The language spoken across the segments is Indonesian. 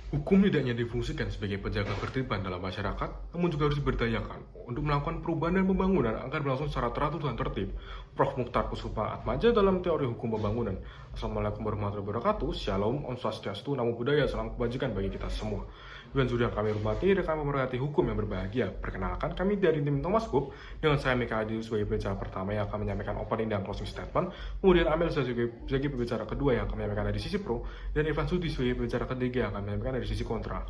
Hukum tidak hanya difungsikan sebagai penjaga ketertiban dalam masyarakat, namun juga harus diberdayakan untuk melakukan perubahan dan pembangunan agar berlangsung secara teratur dan tertib. Prof. Mukhtar Kusuma Atmaja dalam teori hukum pembangunan. Assalamualaikum warahmatullahi wabarakatuh. Shalom, Om Swastiastu, Namo Buddhaya, salam kebajikan bagi kita semua. Dan sudah kami hormati rekan pemerhati hukum yang berbahagia. Perkenalkan kami dari tim Thomas Group dengan saya Mika Adi sebagai pembicara pertama yang akan menyampaikan opening dan closing statement. Kemudian Amel sebagai pembicara kedua yang akan menyampaikan dari sisi pro, dan Irfan Sudi sebagai pembicara ketiga yang akan menyampaikan dari sisi kontra.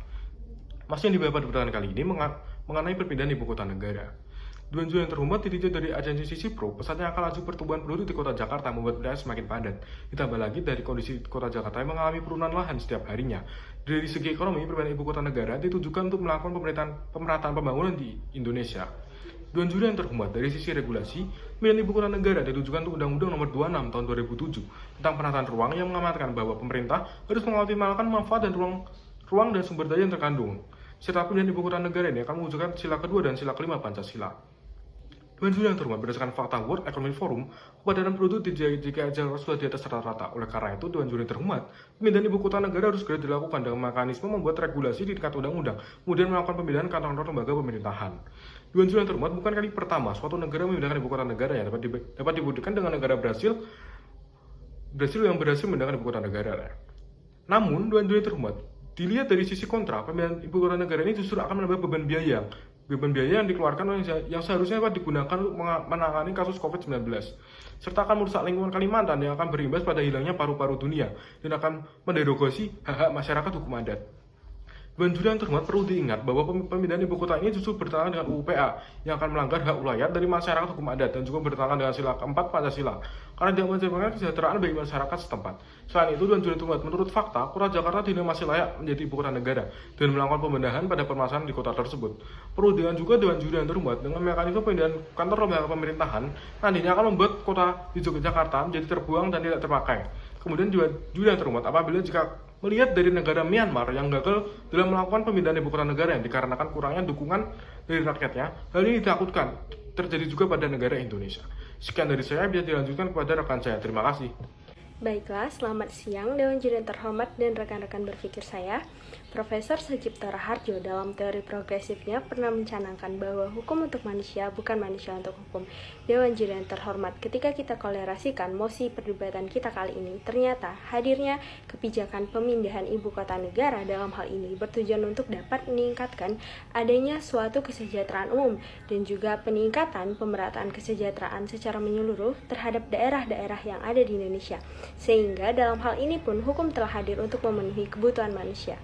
Masih yang dibahas pada pertanyaan kali ini mengenai perpindahan ibu kota negara. Tuan yang terhormat ditinjau dari agensi sisi pro, pesatnya angka laju pertumbuhan penduduk di kota Jakarta membuat wilayah semakin padat. Ditambah lagi dari kondisi kota Jakarta yang mengalami penurunan lahan setiap harinya. Dari segi ekonomi, perpindahan ibu kota negara ditujukan untuk melakukan pemerataan pembangunan di Indonesia. Tuan yang terhormat dari sisi regulasi, pemilihan ibu kota negara ditujukan untuk Undang-Undang Nomor 26 Tahun 2007 tentang penataan ruang yang mengamanatkan bahwa pemerintah harus mengoptimalkan manfaat dan ruang dan sumber daya yang terkandung. Serta pemilihan ibu kota negara ini akan mewujudkan sila kedua dan sila kelima Pancasila. Tuan yang terhormat, berdasarkan fakta World Economic Forum, kepadatan penduduk di Jakarta sudah di atas rata-rata. Oleh karena itu, Tuan yang terhormat, pemindahan ibu kota negara harus segera dilakukan dengan mekanisme membuat regulasi di tingkat undang-undang, kemudian melakukan pemindahan kantor-kantor lembaga pemerintahan. Tuan yang terhormat, bukan kali pertama suatu negara memindahkan ibu kota negara yang dapat dibuktikan dengan negara Brasil yang berhasil memindahkan ibu kota negara. Namun, Tuan terhormat, dilihat dari sisi kontra, pemindahan ibu kota negara ini justru akan menambah beban biaya yang dikeluarkan yang seharusnya dapat digunakan untuk menangani kasus COVID-19, serta akan merusak lingkungan Kalimantan yang akan berimbas pada hilangnya paru-paru dunia dan akan menderogasi hak-hak masyarakat hukum adat. Dan juga yang terhormat, perlu diingat bahwa pemindahan ibu kota ini justru bertentangan dengan UU-PA yang akan melanggar hak ulayat dari masyarakat hukum adat dan juga bertentangan dengan sila keempat Pancasila karena tidak menciptakan kesejahteraan bagi masyarakat setempat. Selain itu, dan juga terhormat, menurut fakta, kota Jakarta dinilai masih layak menjadi ibu kota negara dan melakukan pembenahan pada permasalahan di kota tersebut. Perlu dengan juga Dewan Juri yang terhormat, dengan mekanisme pemindahan kantor lembaga pemerintahan nantinya akan membuat kota di Yogyakarta menjadi terbuang dan tidak terpakai. Kemudian juga yang terhormat, apabila jika melihat dari negara Myanmar yang gagal dalam melakukan pemindahan ibu kota negara yang dikarenakan kurangnya dukungan dari rakyatnya, hal ini ditakutkan terjadi juga pada negara Indonesia. Sekian dari saya, bisa dilanjutkan kepada rekan saya. Terima kasih. Baiklah, selamat siang Dewan Juri yang terhormat dan rekan-rekan berpikir saya. Profesor Sucipto Raharjo dalam teori progresifnya pernah mencanangkan bahwa hukum untuk manusia bukan manusia untuk hukum. Dewan Juri yang terhormat, ketika kita kolerasikan mosi perdebatan kita kali ini, ternyata hadirnya kebijakan pemindahan ibu kota negara dalam hal ini bertujuan untuk dapat meningkatkan adanya suatu kesejahteraan umum dan juga peningkatan pemerataan kesejahteraan secara menyeluruh terhadap daerah-daerah yang ada di Indonesia. Sehingga dalam hal ini pun hukum telah hadir untuk memenuhi kebutuhan manusia.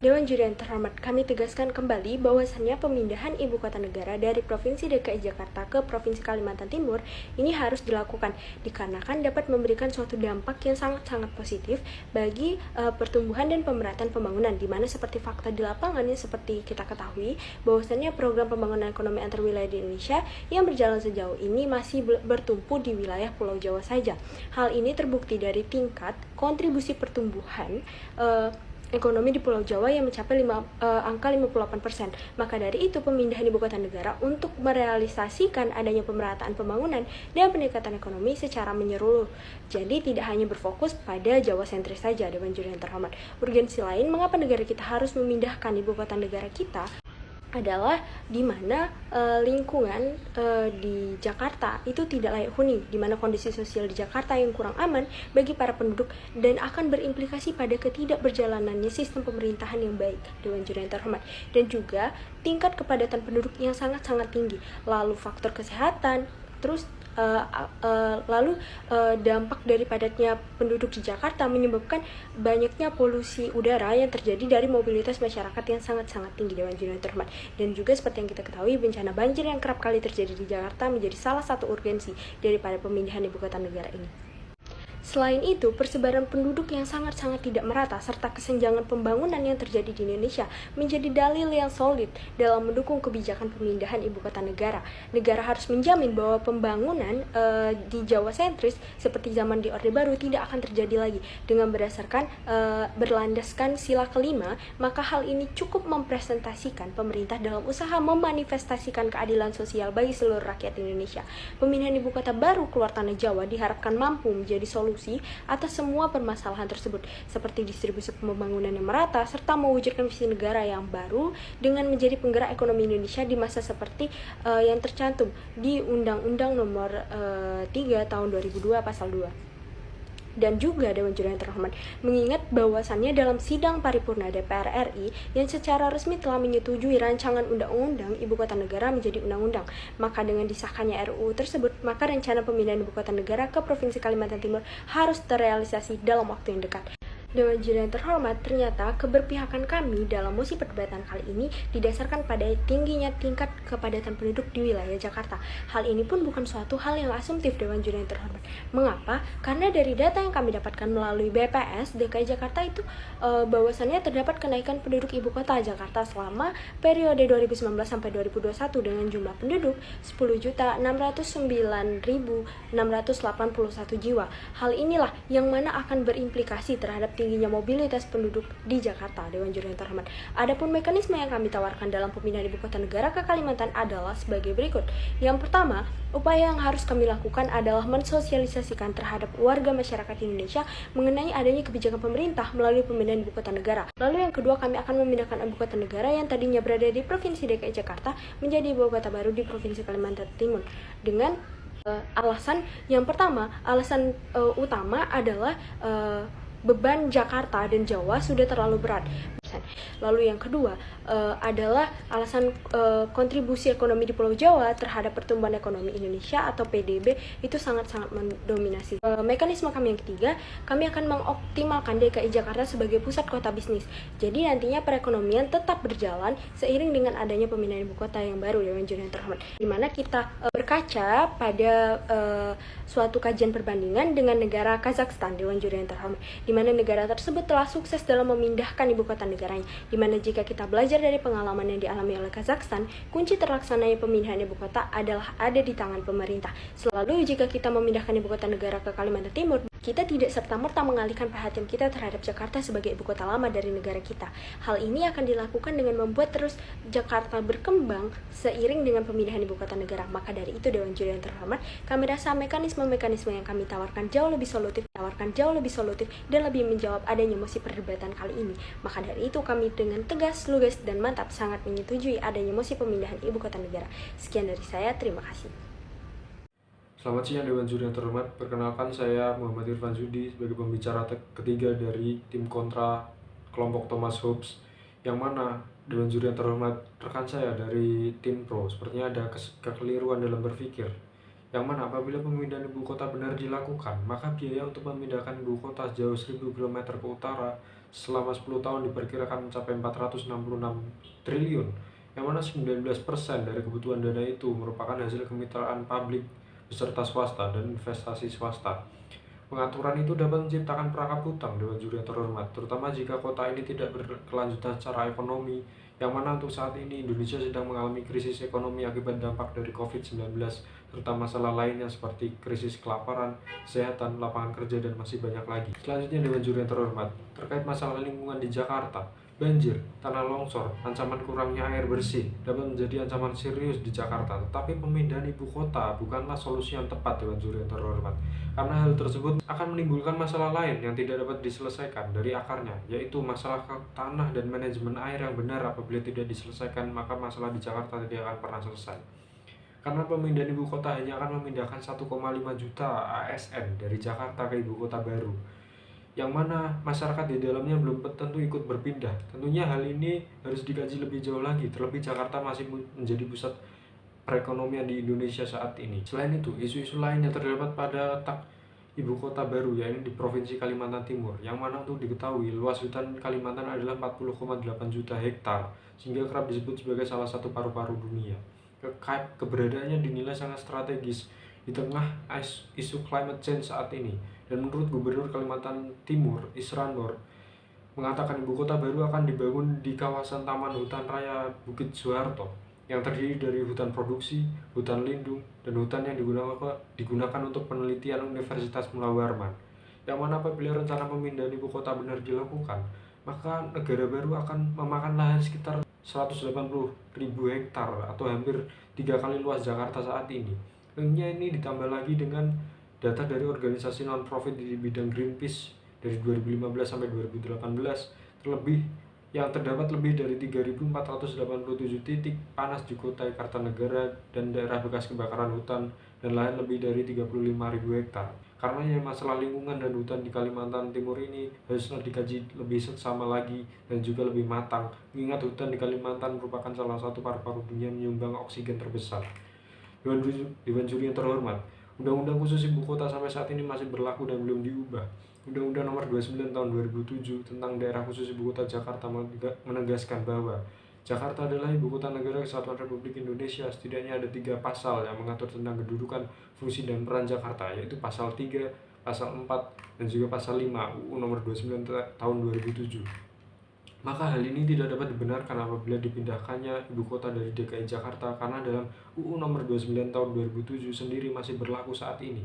Dewan Juri yang terhormat, kami tegaskan kembali bahwasannya pemindahan ibu kota negara dari Provinsi DKI Jakarta ke Provinsi Kalimantan Timur ini harus dilakukan dikarenakan dapat memberikan suatu dampak yang sangat-sangat positif bagi pertumbuhan dan pemerataan pembangunan, di mana seperti fakta di lapangan yang seperti kita ketahui bahwasannya program pembangunan ekonomi antar wilayah di Indonesia yang berjalan sejauh ini masih bertumpu di wilayah Pulau Jawa saja. Hal ini terbukti dari tingkat kontribusi pertumbuhan ekonomi di Pulau Jawa yang mencapai angka 58%. Maka dari itu, pemindahan ibu kota negara untuk merealisasikan adanya pemerataan pembangunan dan peningkatan ekonomi secara menyeluruh. Jadi tidak hanya berfokus pada Jawa sentris saja, Dewan Juri yang terhormat. Urgensi lain mengapa negara kita harus memindahkan ibu kota negara kita adalah di mana lingkungan di Jakarta itu tidak layak huni, di mana kondisi sosial di Jakarta yang kurang aman bagi para penduduk dan akan berimplikasi pada ketidakberjalanannya sistem pemerintahan yang baik, Dewan Juri yang terhormat, dan juga tingkat kepadatan penduduk yang sangat-sangat tinggi, lalu faktor kesehatan, terus dampak dari padatnya penduduk di Jakarta menyebabkan banyaknya polusi udara yang terjadi dari mobilitas masyarakat yang sangat-sangat tinggi, Dewan Juri yang terhormat. Dan juga seperti yang kita ketahui, bencana banjir yang kerap kali terjadi di Jakarta menjadi salah satu urgensi daripada pemindahan ibu kota negara ini. Selain itu, persebaran penduduk yang sangat-sangat tidak merata serta kesenjangan pembangunan yang terjadi di Indonesia menjadi dalil yang solid dalam mendukung kebijakan pemindahan ibu kota negara. Negara harus menjamin bahwa pembangunan di Jawa sentris seperti zaman di Orde Baru tidak akan terjadi lagi. Dengan berdasarkan berlandaskan sila kelima, maka hal ini cukup mempresentasikan pemerintah dalam usaha memanifestasikan keadilan sosial bagi seluruh rakyat Indonesia. Pemindahan ibu kota baru keluar tanah Jawa diharapkan mampu menjadi solusi solusi atas semua permasalahan tersebut, seperti distribusi pembangunan yang merata, serta mewujudkan visi negara yang baru dengan menjadi penggerak ekonomi Indonesia di masa seperti yang tercantum di Undang-Undang Nomor 3 Tahun 2002 Pasal 2. Dan juga Dewan Juri yang terhormat mengingat bahwasannya dalam sidang paripurna DPR RI yang secara resmi telah menyetujui rancangan undang-undang Ibu Kota Negara menjadi undang-undang, maka dengan disahkannya RUU tersebut, maka rencana pemindahan Ibu Kota Negara ke Provinsi Kalimantan Timur harus terrealisasi dalam waktu yang dekat. Dewan Juri yang terhormat, ternyata keberpihakan kami dalam mosi perdebatan kali ini didasarkan pada tingginya tingkat kepadatan penduduk di wilayah Jakarta. Hal ini pun bukan suatu hal yang asumtif, Dewan Juri yang terhormat. Mengapa? Karena dari data yang kami dapatkan melalui BPS DKI Jakarta itu bahwasannya terdapat kenaikan penduduk ibu kota Jakarta selama periode 2019 sampai 2021 dengan jumlah penduduk 10.609.681 jiwa. Hal inilah yang mana akan berimplikasi terhadap tingginya mobilitas penduduk di Jakarta, Dewan Juri yang terhormat. Adapun mekanisme yang kami tawarkan dalam pemindahan ibu kota negara ke Kalimantan adalah sebagai berikut. Yang pertama, upaya yang harus kami lakukan adalah mensosialisasikan terhadap warga masyarakat Indonesia mengenai adanya kebijakan pemerintah melalui pemindahan ibu kota negara. Lalu yang kedua, kami akan memindahkan ibu kota negara yang tadinya berada di Provinsi DKI Jakarta menjadi ibu kota baru di Provinsi Kalimantan Timur dengan alasan yang pertama, alasan utama adalah beban Jakarta dan Jawa sudah terlalu berat. Lalu yang kedua adalah alasan kontribusi ekonomi di Pulau Jawa terhadap pertumbuhan ekonomi Indonesia atau PDB itu sangat-sangat mendominasi. Mekanisme kami yang ketiga, kami akan mengoptimalkan DKI Jakarta sebagai pusat kota bisnis. Jadi nantinya perekonomian tetap berjalan seiring dengan adanya pemindahan ibu kota yang baru, Dewan Juri yang terhormat. Di mana kita berkaca pada suatu kajian perbandingan dengan negara Kazakhstan, Dewan Juri yang terhormat, di mana negara tersebut telah sukses dalam memindahkan ibu kota negaranya. Di mana jika kita belajar dari pengalaman yang dialami oleh Kazakhstan, kunci terlaksananya pemindahan ibu kota adalah ada di tangan pemerintah. Selalu jika kita memindahkan ibu kota negara ke Kalimantan Timur, kita tidak serta-merta mengalihkan perhatian kita terhadap Jakarta sebagai ibu kota lama dari negara kita. Hal ini akan dilakukan dengan membuat terus Jakarta berkembang seiring dengan pemindahan ibu kota negara. Maka dari itu, Dewan Juri yang terhormat, kami rasa mekanisme-mekanisme yang kami tawarkan jauh lebih solutif dan lebih menjawab adanya mosi perdebatan kali ini. Maka dari itu, kami dengan tegas, lugas, dan mantap sangat menyetujui adanya mosi pemindahan ibu kota negara. Sekian dari saya, terima kasih. Selamat siang Dewan Juri yang terhormat, perkenalkan saya Muhammad Irfan Zudi sebagai pembicara ketiga dari tim kontra kelompok Thomas Hobbes, yang mana Dewan Juri yang terhormat, rekan saya dari tim pro sepertinya ada kekeliruan dalam berpikir, yang mana apabila pemindahan ibu kota benar dilakukan, maka biaya untuk memindahkan ibu kota jauh 1000 km ke utara selama 10 tahun diperkirakan mencapai 466 triliun, yang mana 19% dari kebutuhan dana itu merupakan hasil kemitraan publik beserta swasta dan investasi swasta. Pengaturan itu dapat menciptakan perangkap hutang, Dewan Juri yang terhormat, terutama jika kota ini tidak berkelanjutan secara ekonomi, yang mana untuk saat ini Indonesia sedang mengalami krisis ekonomi akibat dampak dari COVID-19, serta masalah lainnya seperti krisis kelaparan, kesehatan, lapangan kerja, dan masih banyak lagi. Selanjutnya, Dewan Juri yang terhormat, terkait masalah lingkungan di Jakarta, banjir, tanah longsor, ancaman kurangnya air bersih dapat menjadi ancaman serius di Jakarta. Tetapi pemindahan ibu kota bukanlah solusi yang tepat, Dewan Juri yang terhormat, karena hal tersebut akan menimbulkan masalah lain yang tidak dapat diselesaikan dari akarnya, yaitu masalah tanah dan manajemen air yang benar. Apabila tidak diselesaikan, maka masalah di Jakarta tidak akan pernah selesai. Karena pemindahan ibu kota hanya akan memindahkan 1,5 juta ASN dari Jakarta ke ibu kota baru, yang mana masyarakat di dalamnya belum tentu ikut berpindah. Tentunya hal ini harus dikaji lebih jauh lagi, terlebih Jakarta masih menjadi pusat perekonomian di Indonesia saat ini. Selain itu, isu-isu lain yang terdapat pada letak ibu kota baru, yaitu di Provinsi Kalimantan Timur, yang mana untuk diketahui luas hutan Kalimantan adalah 40,8 juta hektar, sehingga kerap disebut sebagai salah satu paru-paru dunia. Keberadaannya dinilai sangat strategis di tengah isu climate change saat ini. Dan menurut Gubernur Kalimantan Timur, Isran Nur, mengatakan ibu kota baru akan dibangun di kawasan Taman Hutan Raya Bukit Soeharto, yang terdiri dari hutan produksi, hutan lindung, dan hutan yang digunakan untuk penelitian Universitas Mula Warman. Yang mana apabila rencana pemindahan ibu kota benar dilakukan, maka negara baru akan memakan lahan sekitar 180.000 hektar atau hampir 3 kali luas Jakarta saat ini. Tentunya ini ditambah lagi dengan Data dari organisasi non-profit di bidang Greenpeace dari 2015 sampai 2018, terdapat lebih dari 3.487 titik panas di kota Kartanegara dan daerah bekas kebakaran hutan dan lahan lebih dari 35.000 hektar. Karena masalah lingkungan dan hutan di Kalimantan Timur ini harusnya dikaji lebih seksama lagi dan juga lebih matang, mengingat hutan di Kalimantan merupakan salah satu paru-paru dunia menyumbang oksigen terbesar. Dewan Juri yang terhormat, Undang-Undang Khusus Ibu Kota sampai saat ini masih berlaku dan belum diubah. Undang-Undang Nomor 29 Tahun 2007 tentang Daerah Khusus Ibu Kota Jakarta menegaskan bahwa Jakarta adalah Ibu Kota Negara Kesatuan Republik Indonesia. Setidaknya ada 3 pasal yang mengatur tentang kedudukan, fungsi, dan peran Jakarta, yaitu Pasal 3, Pasal 4, dan juga Pasal 5 UU Nomor 29 Tahun 2007. Maka hal ini tidak dapat dibenarkan apabila dipindahkannya ibu kota dari DKI Jakarta, karena dalam UU Nomor 29 Tahun 2007 sendiri masih berlaku saat ini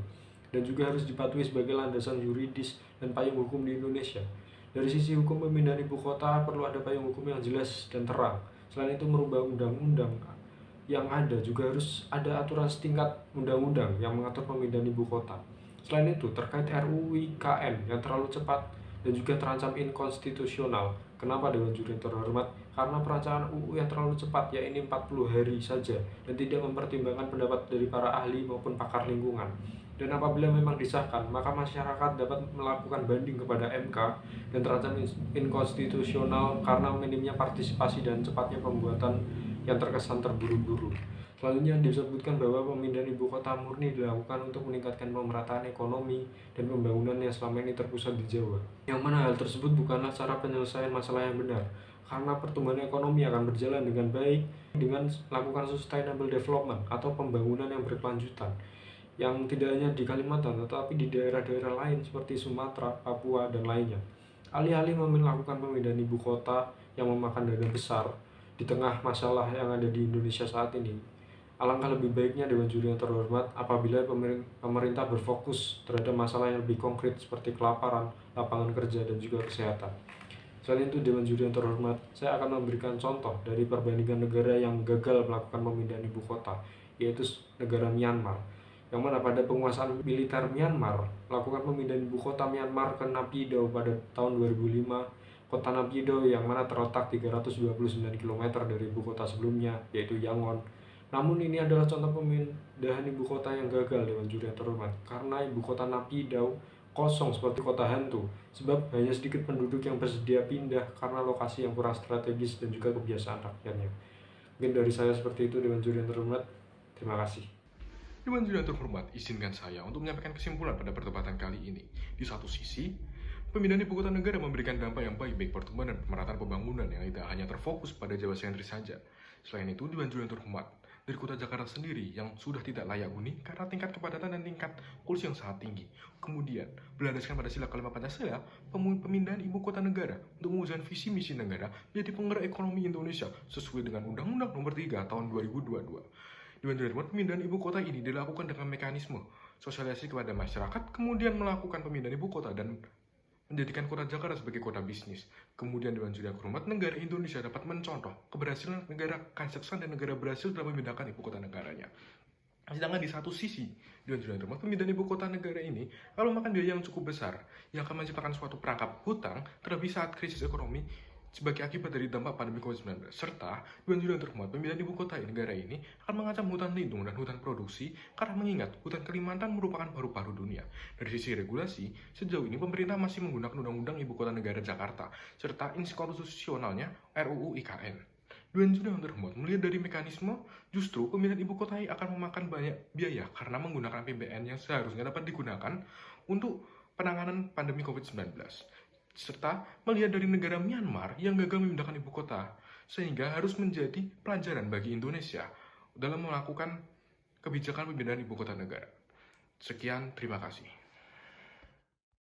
dan juga harus dipatuhi sebagai landasan yuridis dan payung hukum di Indonesia. Dari sisi hukum pemindahan ibu kota perlu ada payung hukum yang jelas dan terang. Selain itu, merubah undang-undang yang ada juga harus ada aturan setingkat undang-undang yang mengatur pemindahan ibu kota. Selain itu, terkait RUU IKN yang terlalu cepat dan juga terancam inkonstitusional. Kenapa Dewan Juri yang terhormat? Karena perancangan UU yang terlalu cepat, yaitu 40 hari saja, dan tidak mempertimbangkan pendapat dari para ahli maupun pakar lingkungan. Dan apabila memang disahkan, maka masyarakat dapat melakukan banding kepada MK dan terancam inkonstitusional karena minimnya partisipasi dan cepatnya pembuatan yang terkesan terburu-buru. Selanjutnya disebutkan bahwa pemindahan ibu kota murni dilakukan untuk meningkatkan pemerataan ekonomi dan pembangunan yang selama ini terpusat di Jawa. Yang mana hal tersebut bukanlah cara penyelesaian masalah yang benar, karena pertumbuhan ekonomi akan berjalan dengan baik dengan melakukan sustainable development atau pembangunan yang berkelanjutan, yang tidak hanya di Kalimantan tetapi di daerah-daerah lain seperti Sumatera, Papua, dan lainnya. Alih-alih melakukan pemindahan ibu kota yang memakan dana besar di tengah masalah yang ada di Indonesia saat ini, alangkah lebih baiknya Dewan Juri yang terhormat apabila pemerintah berfokus terhadap masalah yang lebih konkret seperti kelaparan, lapangan kerja, dan juga kesehatan. Selain itu, Dewan Juri yang terhormat, saya akan memberikan contoh dari perbandingan negara yang gagal melakukan pemindahan ibu kota, yaitu negara Myanmar, yang mana pada penguasaan militer Myanmar melakukan pemindahan ibu kota Myanmar ke Naypyidaw pada tahun 2005. Kota Naypyidaw yang mana terletak 329 km dari ibu kota sebelumnya, yaitu Yangon. Namun ini adalah contoh pemindahan ibu kota yang gagal Dewan Juri yang terhormat, karena ibu kota Naypyidaw kosong seperti kota hantu, sebab hanya sedikit penduduk yang bersedia pindah karena lokasi yang kurang strategis dan juga kebiasaan rakyatnya. Mungkin dari saya seperti itu, Dewan Juri yang terhormat. Terima kasih. Dewan Juri yang terhormat, izinkan saya untuk menyampaikan kesimpulan pada perdebatan kali ini. Di satu sisi, pemindahan ibu kota negara memberikan dampak yang baik pertumbuhan dan pemerataan pembangunan yang tidak hanya terfokus pada Jawa sentris saja. Selain itu, Dewan Juri yang terhormat, dari kota Jakarta sendiri yang sudah tidak layak huni karena tingkat kepadatan dan tingkat polusi yang sangat tinggi. Kemudian, berlandaskan pada sila kelima Pancasila, pemindahan ibu kota negara untuk mewujudkan visi misi negara menjadi penggerak ekonomi Indonesia sesuai dengan Undang-Undang Nomor 3 Tahun 2022. Dewan Juri pemindahan ibu kota ini dilakukan dengan mekanisme sosialisasi kepada masyarakat, kemudian melakukan pemindahan ibu kota dan menjadikan kota Jakarta sebagai kota bisnis. Kemudian Dewan Juri yang terhormat, negara Indonesia dapat mencontoh keberhasilan negara Kazakhstan dan negara Brasil dalam memindahkan ibu kota negaranya. Sedangkan di satu sisi, Dewan Juri yang terhormat, pemindahan ibu kota negara ini kalau makan biaya yang cukup besar, yang akan menciptakan suatu perangkap hutang terlebih saat krisis ekonomi sebagai akibat dari dampak pandemi COVID-19, serta Dewan Juri yang terhormat, pemindahan ibu kota negara ini akan mengancam hutan lindung dan hutan produksi karena mengingat hutan Kalimantan merupakan paru-paru dunia. Dari sisi regulasi, sejauh ini pemerintah masih menggunakan Undang-Undang Ibu Kota Negara Jakarta serta inkonstitusionalnya RUU IKN. Dewan Juri yang terhormat melihat dari mekanisme, justru pemindahan ibu kota akan memakan banyak biaya karena menggunakan APBN yang seharusnya dapat digunakan untuk penanganan pandemi COVID-19. Serta melihat dari negara Myanmar yang gagal memindahkan ibu kota, sehingga harus menjadi pelajaran bagi Indonesia dalam melakukan kebijakan pemindahan ibu kota negara. Sekian, terima kasih.